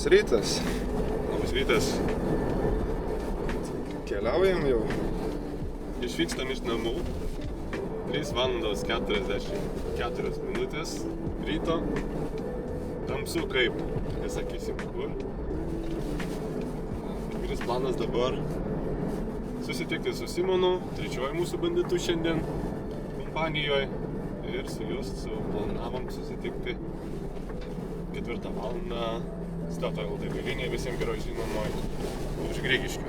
rytas. Labas rytas. Keliaujam jau. Išvykstam iš namų. 3:44 ryto. Tamsu kaip, nesakysim kur. Kuris planas dabar susitikti su Simonu, trečioji mūsų banditų šiandien kompanijoje. Ir su juos planavom susitikti 4 valandą Statoil degalinėje, visiems gerai žinomoj už Grigiškių.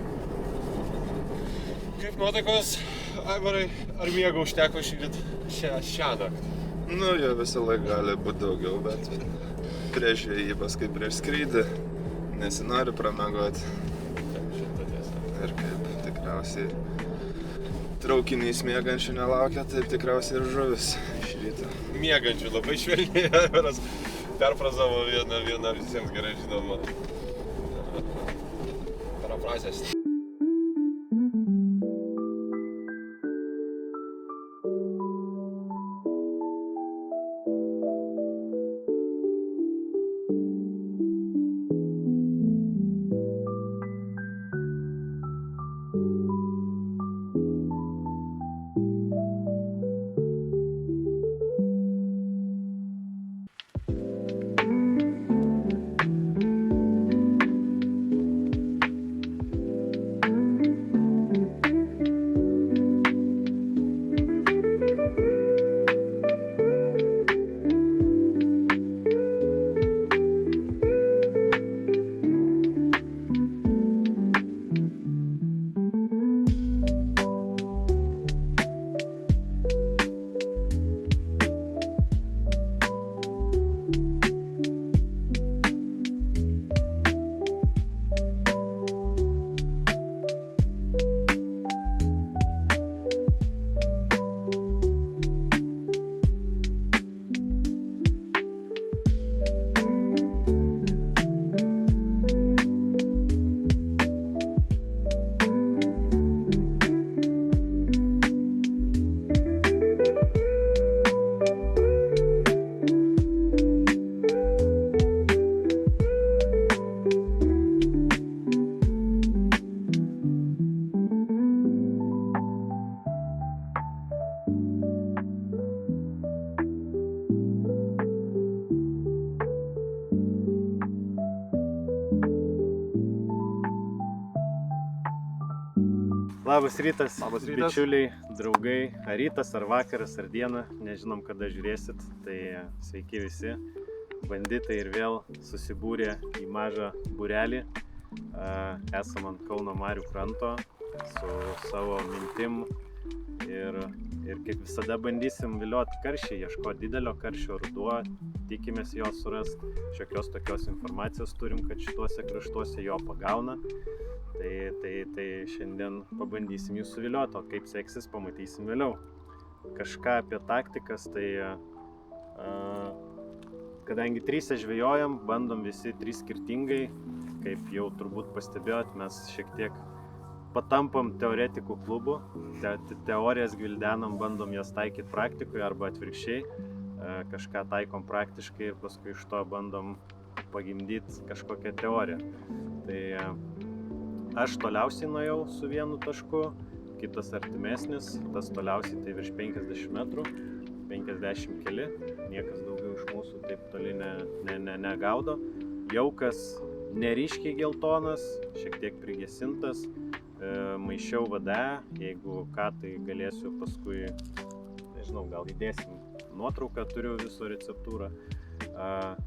Kaip nuotaikos, Aivarai, ar miego užteko šią naktį? Nu, jo visą laiką gali būti daugiau, bet prieš žvejybas kaip prieš skrydį nesinori pramegoti. Šitą tiesą. Ir kaip tikriausiai traukinys miegančių nelaukia, taip tikriausiai ir žuvis iš ryto. Miegančių labai švelniai, Aivaras perfrazavo vieną visiems gerai žinomą parafrazės. Labas rytas, Labas rytas. Bičiuliai, draugai, ar rytas, ar vakaras, ar diena, nežinom kada žiūrėsit, tai sveiki visi. Banditai ir vėl susibūrė į mažą būrelį. Esam ant Kauno marių kranto su savo mintim ir kaip visada bandysim vilioti karšį, ieškoti didelio karščio, ruduo, tikimės jo surasti. Šiokios tokios informacijos turim, kad šituose kraštuose jo pagauna. Tai šiandien pabandysim jų suvilioti, o kaip seksis pamatysim vėliau. Kažką apie taktikas, tai kadangi 3 žvejojam, bandom visi 3 skirtingai, kaip jau turbūt pastebėjot, mes šiek tiek patampam teoretikų klubų, teorijas gvildenam, bandom jas taikyti praktikoje arba atvirkščiai, kažką taikom praktiškai ir paskui iš to bandom pagimdyti kažkokią teoriją. Tai aš toliausiai nuėjau su vienu tašku, kitas artimesnis, tas toliausiai tai virš 50 metrų, 50 keli, niekas daugiau iš mūsų taip toli negaudo. Jaukas neryškiai geltonas, šiek tiek prigesintas, maišiau VDE, jeigu ką, tai galėsiu paskui, nežinau, gal įdėsim nuotrauką, turiu viso receptūrą.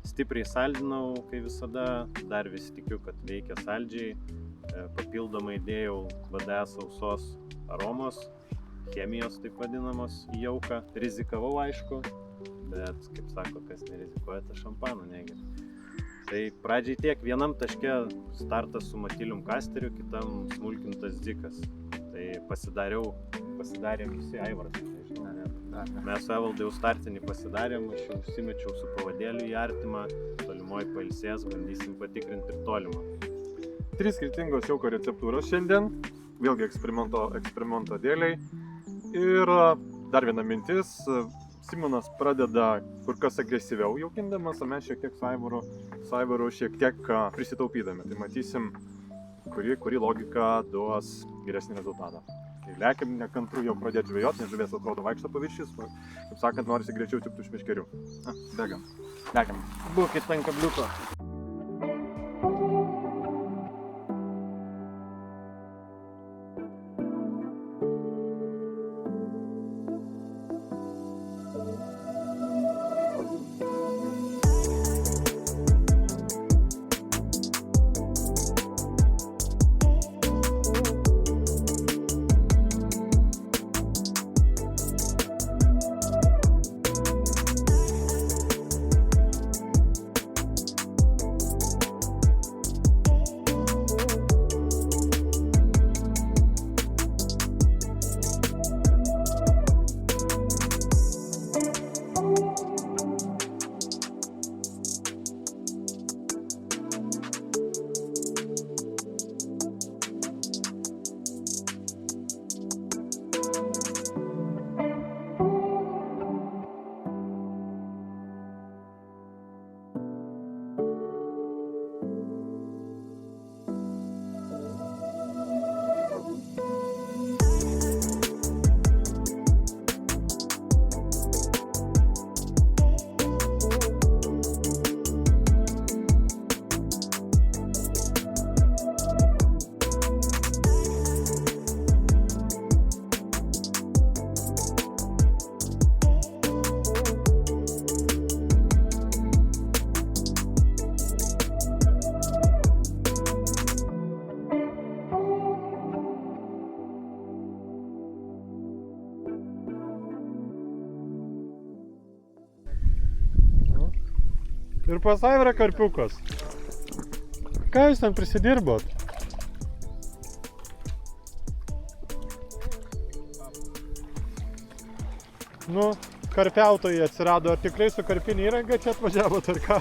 Stipriai saldinau, kai visada, dar vis tikiu, kad veikia saldžiai. Papildomai dėjau VDE sausos aromos, chemijos taip vadinamos į jauką. Rizikavau, aišku, bet, kaip sako, kas nerizikuoja, tai šampano negeria. Tai pradžiai tiek, vienam taške startas su matilium kasteriu, kitam smulkintas dzikas. Tai pasidarėm visi, Aivaras, nežinau, mes su Evaldai jau startinį pasidarėm, aš jau užsimečiau su pavadėliu į artimą, tolimoj pailsės, bandysim patikrinti ir tolimą. 3 skirtingos jauko receptūros šiandien, vėlgi eksperimento dėliai. Ir dar viena mintis, Simonas pradeda kur kas agresyviau jaukindamas, o mes šiek tiek su Aivaru su Aivaru šiek tiek prisitaupydami. Tai matysim, kuri logika duos geresnį rezultatą. Tai lekiam nekantru jau pradėti žvejoti, nes žuvies atrodo vaikšto paviršius. Kaip sakant, norisi greičiau čiupti iš meškerių. Bėgam. Lekiam. Būkit ant kabliuko. Ir pas Aivarą karpiukas. Ką jūs ten prisidirbot? Nu, karpiautojai atsirado. Ar tikrai su karpinė įranga čia atvažiavot ar ką?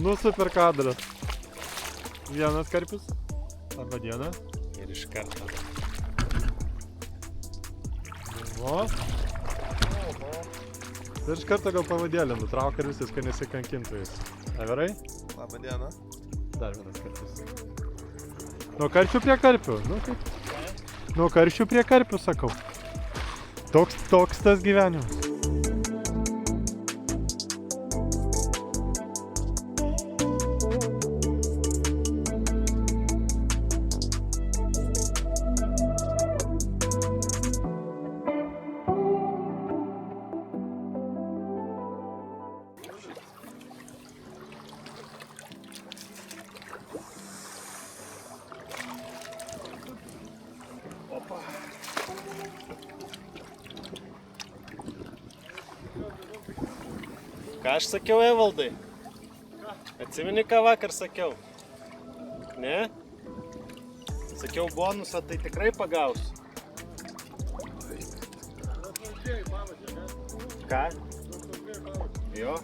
Nu, super kadras. Vienas karpis. Arba diena. Ir iš karto. O. Ir iš karto gal pavadėlį nutraukia ir viskas, kad nesikankintų jis. Aivarai? Labą dieną. Dar vienas karpis. Nuo karšių prie karpių. Nu, kaip? Nuo karšių prie karpių, sakau. Toks tas gyvenimas. Ką aš sakiau, Evaldai? Atsimeni, ką vakar sakiau? Ne? Sakiau, bonusą tai tikrai pagausiu. Ką? Jo.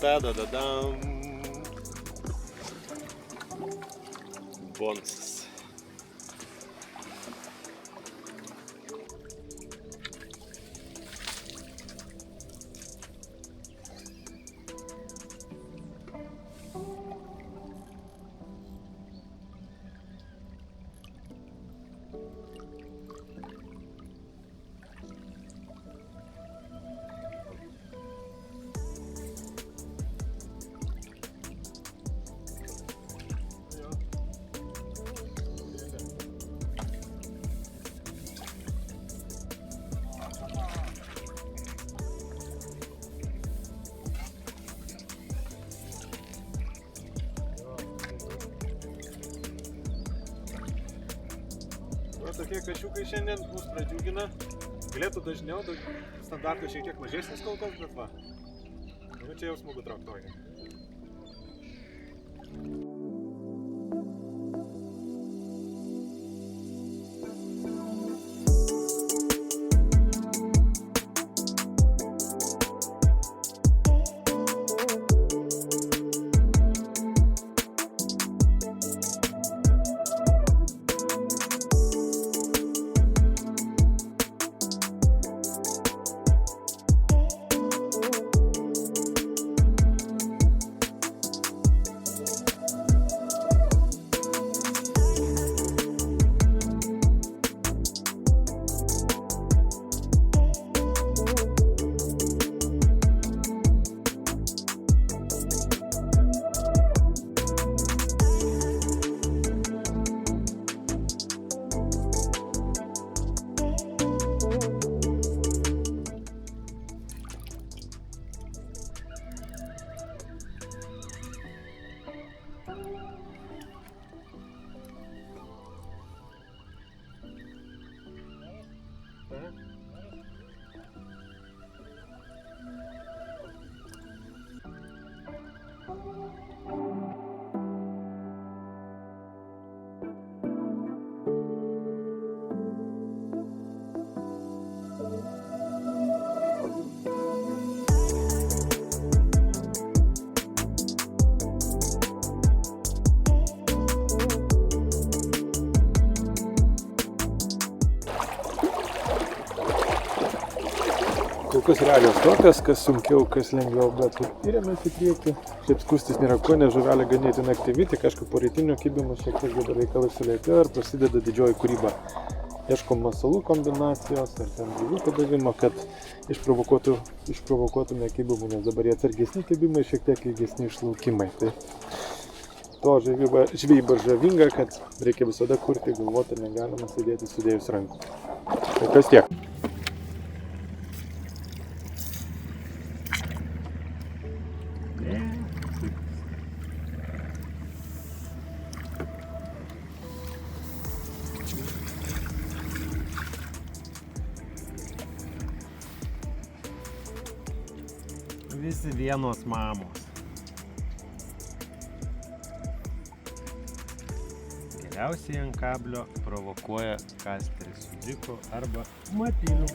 Da-da-da-dam. Bonusas. Tokie kačiukai šiandien mus pradžiugina. Galėtų dažniau, standartas šiek tiek mažesnis kol kas, bet va. Nu, čia jau smagu traktuoja. Žuviškos realijos tokios, kas sunkiau, kas lengviau, bet įrėmės į priekį. Šiaip skustis nėra ko, nes žuvelė ganėtinai aktyvi, tik aišku po rytinio kibimo šiek tiek dabar reikalai sulėtėjo ir prasideda didžioji kūryba. Ieškom masalų kombinacijos ar ten žuvų padavimo, kad išprovokuotume kibimų, nes dabar jie atsargesni kibimai, šiek tiek ilgesni išlaukimai. Tai to žvejyba žavinga, kad reikia visada kurti, galvoti, negalima sėdėti sudėjus rankų. Tai kas tiek. Visi vienos mamos. Geriausiai ant kablio provokuoja kasteris su dziku arba matiliu.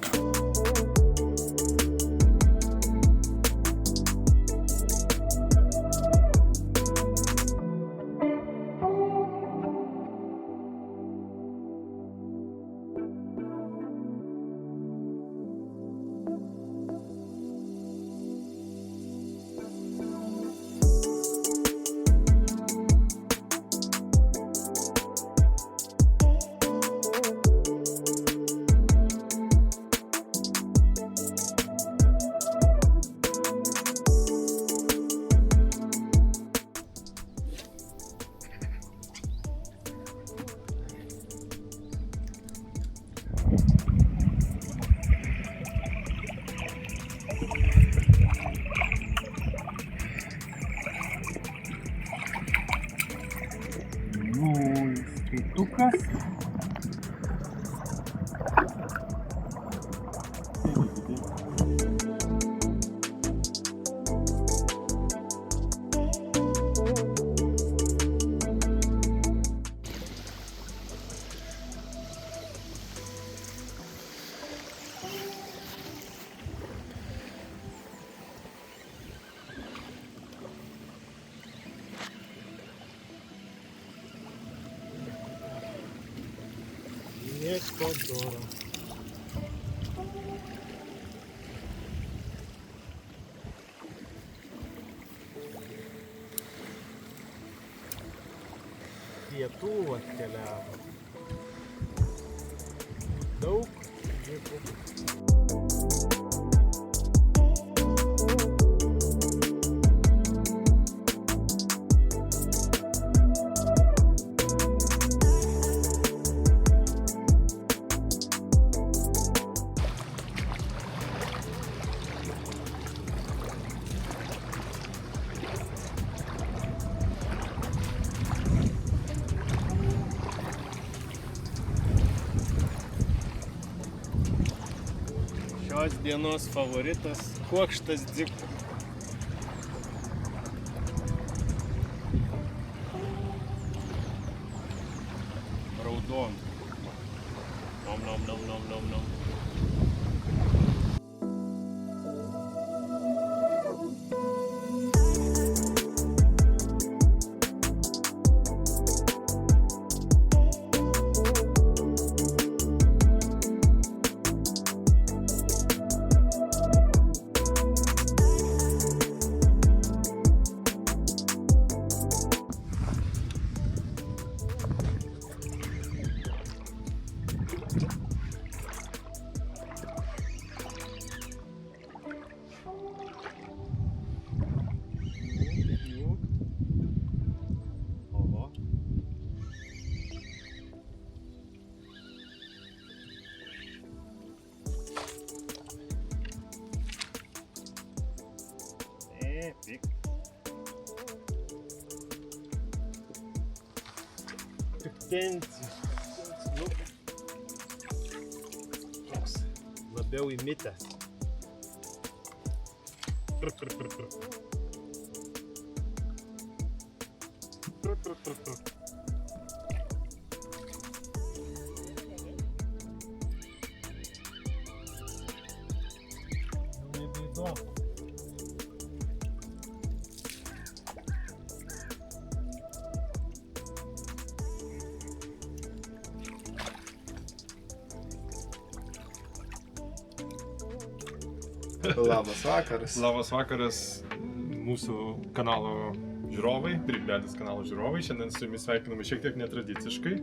Skaitukas. Еквадора. Pietų atkeliavo. Daug žuvų. Šios dienos favoritas – kuokštas dzikų. Raudon. Nom, nom, nom, nom, nom, nom. Piktencis. Nu, toks labiau įmitęs. Nebeįdomu. Labas vakaras. Labas vakaras mūsų kanalo žiūrovai, Driblelis kanalo žiūrovai. Šiandien su jumis sveikiname šiek tiek netradiciškai.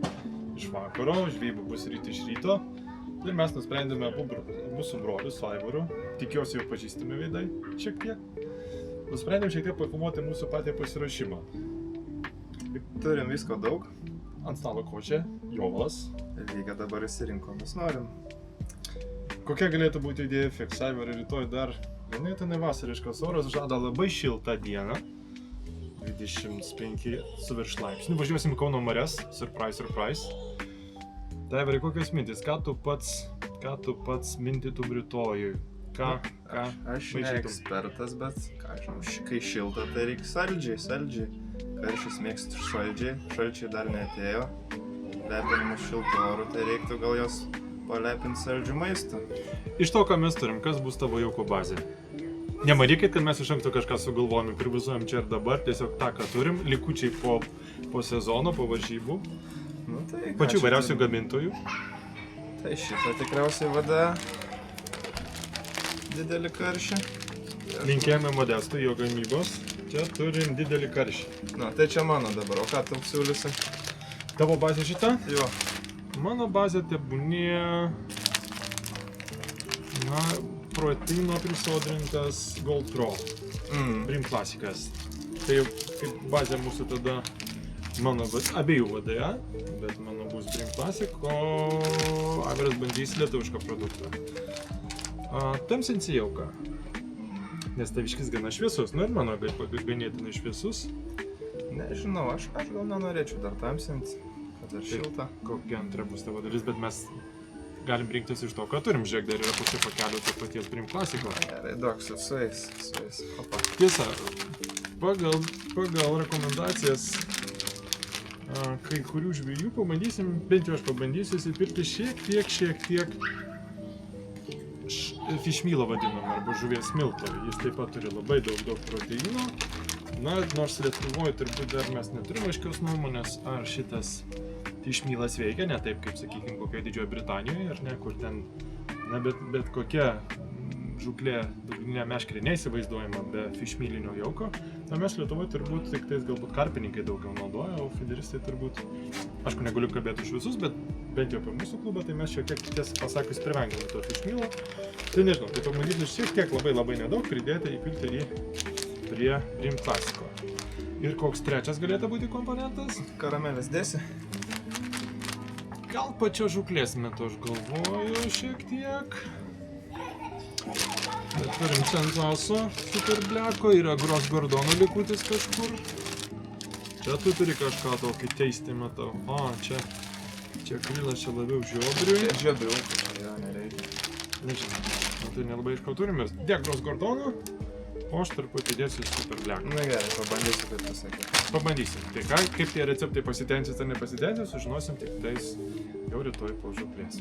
Iš vakaro, žvejyba bus iš ryto. Ir mes nusprendėme abu su broliu, su Aivaru. Tikiuosi jau pažįstami veidai šiek tiek. Nusprendėm šiek tiek pafilmuoti mūsų patį pasiruošimą. Turim visko daug. Ant stalo košė, jovalas. Lygiai dabar įsirinkom, mes norim. Kokia galėtų būti idėja fiks? Aivarai, rytoj dar ganėtinai vasariškas oras, žada labai šiltą dieną. 25 su virš laipsnių. Važiuosim į Kauno marias. Surprise, surprise. Tai Aivarai, kokios mintis? Ką tu pats mintytum rytojui? Aš ne ekspertas, bet ką žinau, kai šilta, tai reikia saldžiai. Karštis mėgstu šalčiai dar neatėjo. Lepinimus šiltų orų, tai reiktų gal jos palepinti saldžių maistą. Iš to, ką mes turim, kas bus tavo jauko bazė? Nemanykit, kad mes iš anksto kažką sugalvojame, privazuojam čia ir dabar, tiesiog tą, ką turim, likučiai po sezono, po varžybų. Nu, tai Pačių įvairiausių gamintojų. Tai šitą tikriausiai vada didelį karšį. Linkėjame Modestui jo gamybos. Čia turim didelį karšį. Nu, tai čia mano dabar, o ką tu siūlysi? Tavo bazė šita? Jo. Mano bazė tebūnie, proteino prisodrintas Gold Pro, Brim klasikas. Tai jau kaip bazė mūsų tada, mano abiejų VDA, bet mano bus Brim Classic, o Aivaras bandys lietuvišką produktą. Tamsinsi jauką, nes taviškis gana šviesus, nu ir mano ganėtinai šviesus. Nežinau, aš gal nenorėčiau dar tamsinti, kad dar šilta. Kokia antra bus tavo dalis, bet mes galim rinktis iš to, ką turim. Žiūrėk, dar yra pusė pakelio to paties Brim Classico. Gerai, duok su jais. Opa. Tiesa, pagal rekomendacijas kai kurių žvejų pabandysim, bent jau aš pabandysiu įsipirkti šiek tiek fishmealo vadinamą, arba žuvies milto. Jis taip pat turi labai daug proteino. Na, nors Lietuvoje turbūt dar mes neturime aiškios nuomonės, ar šitas fishmealas veikia, ne taip kaip, sakykime, kokioje Didžioje Britanijoje, ar ne, kur ten, bet kokia žūklė, dugninė meškerė neįsivaizduojama be fishmealinio jauko. Na, mes Lietuvoje turbūt tik tais galbūt karpininkai daugiau naudoja, o fideristai turbūt, aišku, negaliu kalbėti už visus, bet bent jau apie mūsų klubą, tai mes šiek tiek, tiesą pasakius, privengėme to fishmealo. Tai nežinau, tai pabandysiu šiek tiek labai nedaug pridėti, įpilti jį prie Brim Classico. Ir koks trečias galėtų būti komponentas? Karamelės dėsi? Gal pačio žūklės metu aš galvoju šiek tiek. Bet turim Sensaso Super Blacko, yra Gros Gordono likutis kažkur. Čia tu turi kažką tokį teisti, matau. Čia krylas, čia labiau žiobriui. Žiobrių, jo, nereikia. Nežinau, tai nelabai iš ko turim. Dėk Gros Gordono, o aš truputį dėsiu Super Blacko. Na gerai, pabandysiu taip pasakyti. Pabandysim. Tai ką, kaip tie receptai pasiteisins ar nepasiteisins, sužinosim tik tais jau rytoj po žūklės.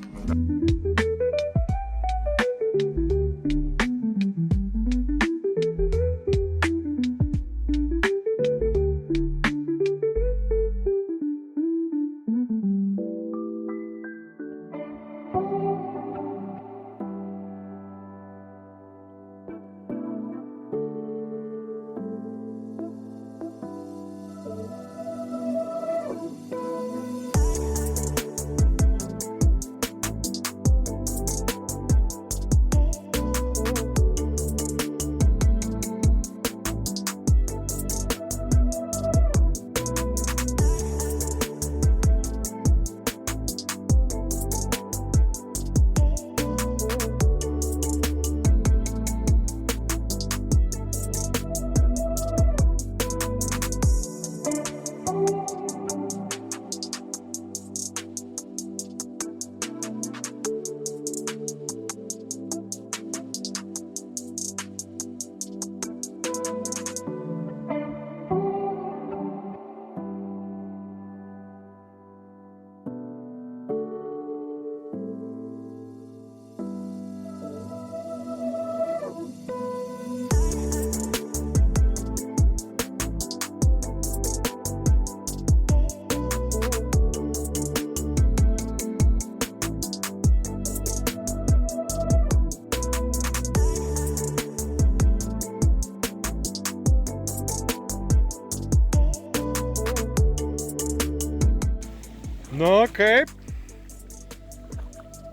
Nu, kaip?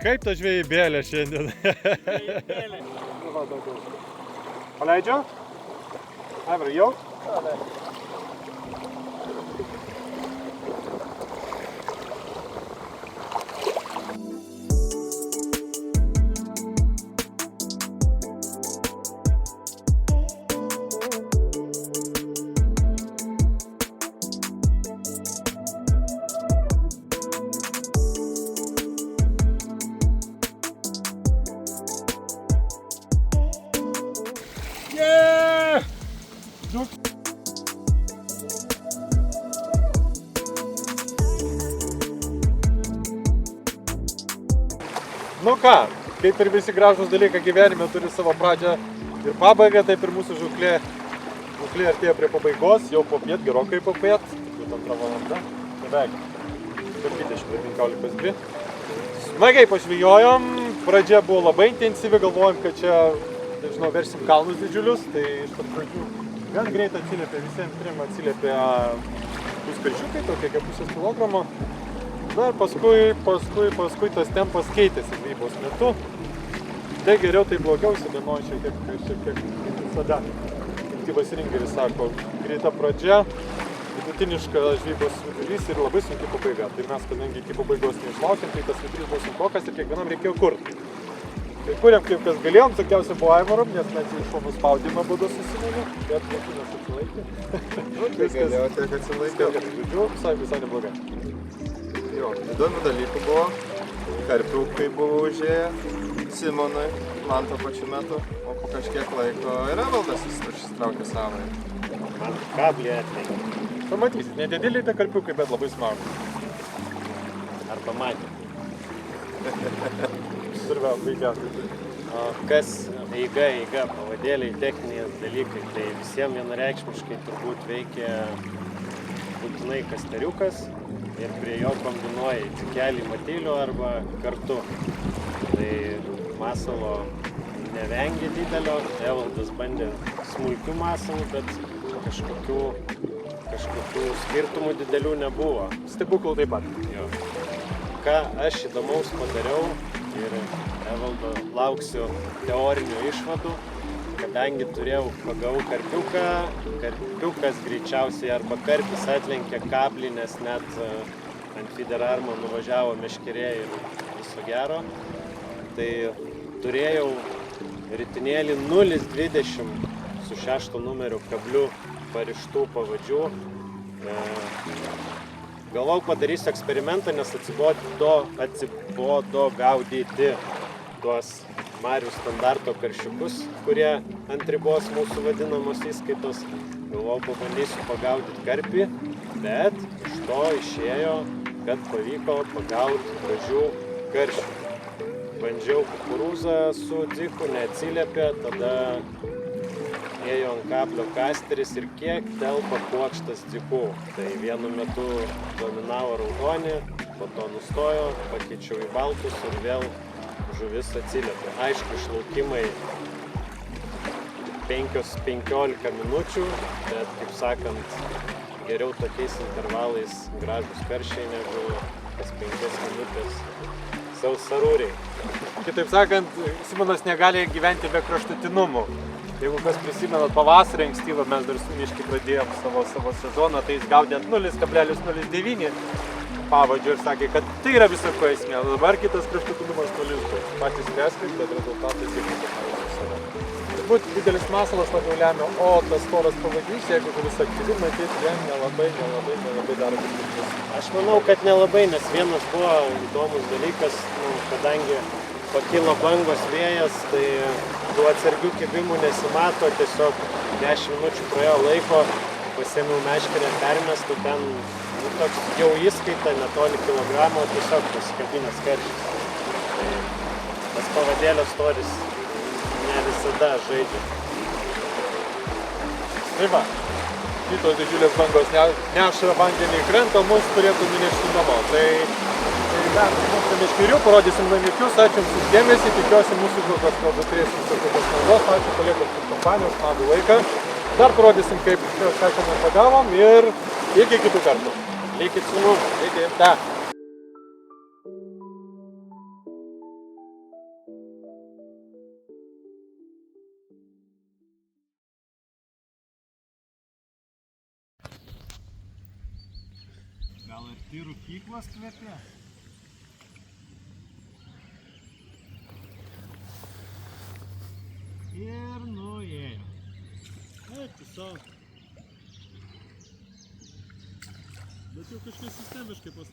Kaip ta žvejybėlė šiandien? Paleidžiu? Aivar, jau? Nu ką, kaip ir visi gražūs dalykai gyvenime turi savo pradžią ir pabaigą, taip ir mūsų žūklė artėja prie pabaigos, jau popiet, gerokai popiet, jau 2 valanda, beveik, per 20:15. Smagiai pažvejojom, pradžia buvo labai intensyvi, galvojom, kad čia, nežinau, versim kalnus didžiulius, tai iš pat pradžių gan greit atsiliepė, visiems trim atsiliepė puskalčiukai, tokie kaip 0,5 kilogramo. Na ir paskui tas tempas keitėsi žvejybos metu. Tai geriau, tai blogiau, įsidėnoju šiek tiek visada. Aktyvas Ringeris sako, greita pradžia, vidutiniška žvejybos vidurys ir labai sunki pabaiga. Tai mes, kadangi iki pabaigos neišlaukėm, tai tas vidurys buvo sunkokas ir kiekvienam reikėjo kurti. Tai kuriam kaip kas galėjom, sakiausia buvo Aivarom, nes mes į šonų spaudimą būdu susimonė, bet vaikinas atsilaikė. Tai galėjo tiek atsilaikė. Žodžiu, visai neblogai. Jo, įdomių dalykų buvo, karpiukai buvo užėję, Simonui, man tuo pačiu metu, o po kažkiek laiko ir Evaldas išsitraukė savai. Man kablį atveju. Pamatysit, nedideliai tie karpiukai, bet labai smagų. Arba matė. Survėl, baigiausiai. Kas eiga, pavadėliai, techniniai dalykai, tai visiems vienareikšmiškai turbūt veikia būtinai kasteriukas ir prie jo kombinuoja cikelį matėlių arba kartu. Tai masalo nevengė didelio, Evaldas bandė smulkių masalų, bet kažkokių skirtumų didelių nebuvo. Stebuklų taip pat. Jo. Ką aš įdomaus padariau ir Evaldo lauksiu teorinių išvadų, kadangi pagavau karpiuką, karpiukas greičiausiai arba karpis atlenkė kablį, nes net ant feeder armo nuvažiavo meškerė ir viso gero. Tai turėjau ritinėlį 0,20 su 6 numeriu kabliu parištų pavadžių. Galvau, padarysiu eksperimentą, nes atsibodo gaudyti tuos Marių standarto karšiukus, kurie ant ribos mūsų vadinamos įskaitos. Galvau, pabandysiu pagaudyti karpį, bet iš to išėjo, kad pavyko pagauti gražių karšių. Bandžiau kukurūzą su dziku, neatsiliepė, tada ėjo ant kablio kasteris ir kiek telpa kuokštas dzikų. Tai vienu metu dominavo raudoni, po to nustojo, pakeičiau į baltus ir vėl žuvis atsiliepė. Aišku, išlaukimai 5-15 minučių, bet, kaip sakant, geriau tokiais intervalais gražus karšiai negu kas 5 minutės sausarūriai. Kitaip sakant, Simonas negali gyventi be kraštutinumų. Jeigu kas prisimenat, pavasarį ankstyvą mes dar su Miški pradėjom savo sezoną, tai jis gaudė ant 0,09 pavadžio ir sakė, kad tai yra viso ko esmė. Dabar kitas kraštutinumas 0,2. Patys spręskit, bet rezultatai sėkmės. Turbūt didelis masalas labiau lemia, o tas storas pavadys, jeigu žuvis aktyvi, matyti, jam nelabai daro viskas. Aš manau, kad nelabai, nes vienas buvo įdomus dalykas, kadangi pakilo bangos vėjas, tai tų atsargių kibimų nesimato, tiesiog 10 minučių praėjo laiko, pasiėmiau meškerę permestų, ten toks jau įskaita, netoli kilogramo, tiesiog pasikabinęs karšis. Tai tas pavadėlio storis ne visada žaidžia. Tai va, kitos didžiulės bangos neša vandenį į krantą, mus turėtų nunešti namo. Tai mes mūsų meškerių parodysim laimikius, ačiū Jums už dėmesį, tikiuosi mūsų žvalgos kalbą turėsim tokios naudos, ačiū kolegos už kompanijos, smagų laiką. Dar parodysim, kaip ką šiandien pagavom ir iki kitų kartų. Likit su mums. Iki. Gal arti rūkyklos kvepia? Ir nuėjo. Eik, tiesiog. Bet jau kažkas sistemiškai pas